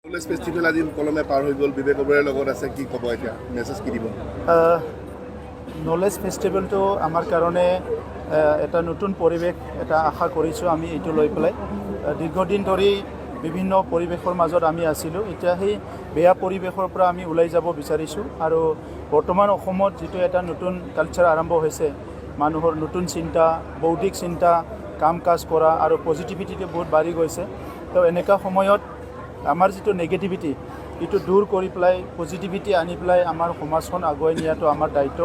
college festival আজি কলমে পাৰ হৈ গ'ল বিবেক ওবৰৰ লগত আছে কি ক'ব এতিয়া মেছেজ কি দিব নলেজ ফেষ্টিভেলটো আমাৰ কাৰণে এটা নতুন পৰিৱেশ এটা আশা কৰিছোঁ আমি এইটো লৈ পেলাই দীৰ্ঘদিন ধৰি বিভিন্ন পৰিৱেশৰ মাজত আমি আছিলোঁ এতিয়া সেই বেয়া পৰিৱেশৰ পৰা আমি ওলাই যাব বিচাৰিছোঁ আৰু বৰ্তমান অসমত যিটো এটা নতুন কালচাৰ আৰম্ভ হৈছে মানুহৰ নতুন চিন্তা বৌদ্ধিক চিন্তা কাম কাজ কৰা আৰু পজিটিভিটিটো বহুত বাঢ়ি গৈছে তো এনেকুৱা সময়ত আমাৰ যিটো নেগেটিভিটি এইটো দূৰ কৰি পেলাই পজিটিভিটি আনি পেলাই আমাৰ সমাজখন আগুৱাই নিয়াটো আমাৰ দায়িত্ব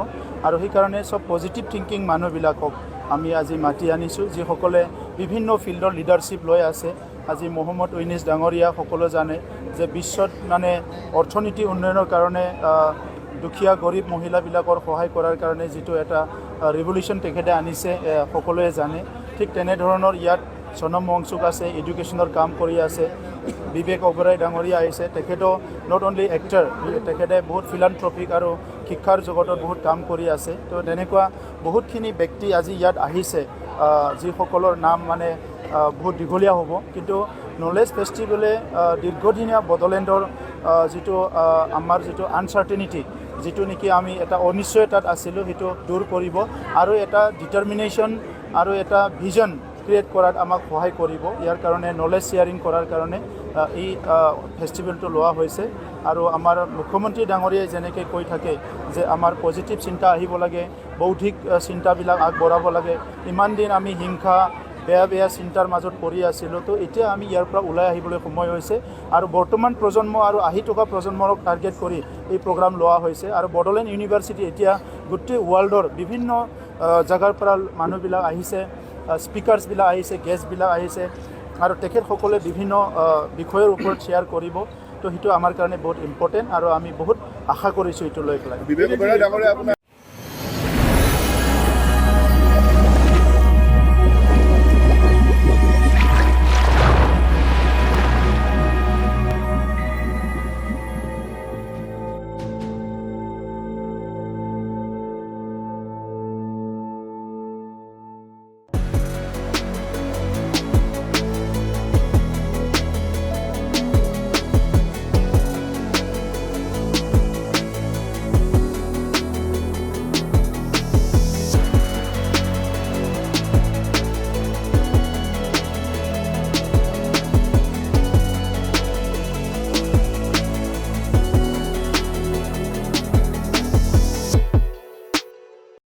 আৰু সেইকাৰণে চব পজিটিভ থিংকিং মানুহবিলাকক আমি আজি মাতি আনিছোঁ যিসকলে বিভিন্ন ফিল্ডৰ লিডাৰশ্বিপ লৈ আছে আজি মহম্মদ ইউনুছ ডাঙৰীয়া সকলো জানে যে বিশ্বত মানে অৰ্থনীতি উন্নয়নৰ কাৰণে দুখীয়া গৰীব মহিলাবিলাকৰ সহায় কৰাৰ কাৰণে যিটো এটা ৰিভলিউশ্যন তেখেতে আনিছে সকলোৱে জানে ঠিক তেনেধৰণৰ ইয়াত সোনম ৱাংচুক আছে এডুকেশ্যনৰ কাম কৰি আছে বিবেক ওবৰাই ডাঙৰীয়া আহিছে তেখেতো নট অনলি এক্টৰ তেখেতে বহুত ফিলান্থ্ৰপিক আৰু শিক্ষাৰ জগতত বহুত কাম কৰি আছে তো তেনেকুৱা বহুতখিনি ব্যক্তি আজি ইয়াত আহিছে যিসকলৰ নাম মানে বহুত দীঘলীয়া হ'ব কিন্তু নলেজ ফেষ্টিভেলে দীৰ্ঘদিনীয়া বডোলেণ্ডৰ যিটো আমাৰ যিটো আনচাৰ্টেনিটি যিটো নেকি আমি এটা অনিশ্চয়তাত আছিলোঁ সেইটো দূৰ কৰিব আৰু এটা ডিটাৰমিনেশ্যন আৰু এটা ভিজন ক্ৰিয়েট কৰাত আমাক সহায় কৰিব ইয়াৰ কাৰণে নলেজ শ্বেয়াৰিং কৰাৰ কাৰণে এই ফেষ্টিভেলটো লোৱা হৈছে আৰু আমাৰ মুখ্যমন্ত্ৰী ডাঙৰীয়াই যেনেকৈ কৈ থাকে যে আমাৰ পজিটিভ চিন্তা আহিব লাগে বৌদ্ধিক চিন্তাবিলাক আগবঢ়াব লাগে ইমান দিন আমি হিংসা বেয়া চিন্তাৰ মাজত পৰি আছিলোঁ তো এতিয়া আমি ইয়াৰ পৰা ওলাই আহিবলৈ সময় হৈছে আৰু বৰ্তমান প্ৰজন্ম আৰু আহি থকা প্ৰজন্মক টাৰ্গেট কৰি এই প্ৰগ্ৰাম লোৱা হৈছে আৰু বডোলেণ্ড ইউনিভাৰ্চিটি এতিয়া গোটেই ৱৰ্ল্ডৰ বিভিন্ন জেগাৰ পৰা মানুহবিলাক আহিছে স্পিকাৰ্ছবিলাক আহিছে গেষ্টবিলাক আহিছে আৰু তেখেতসকলে বিভিন্ন বিষয়ৰ ওপৰত শ্বেয়াৰ কৰিব তো সেইটো আমাৰ কাৰণে বহুত ইম্পৰ্টেণ্ট আৰু আমি বহুত আশা কৰিছোঁ এইটো লৈ পেলাই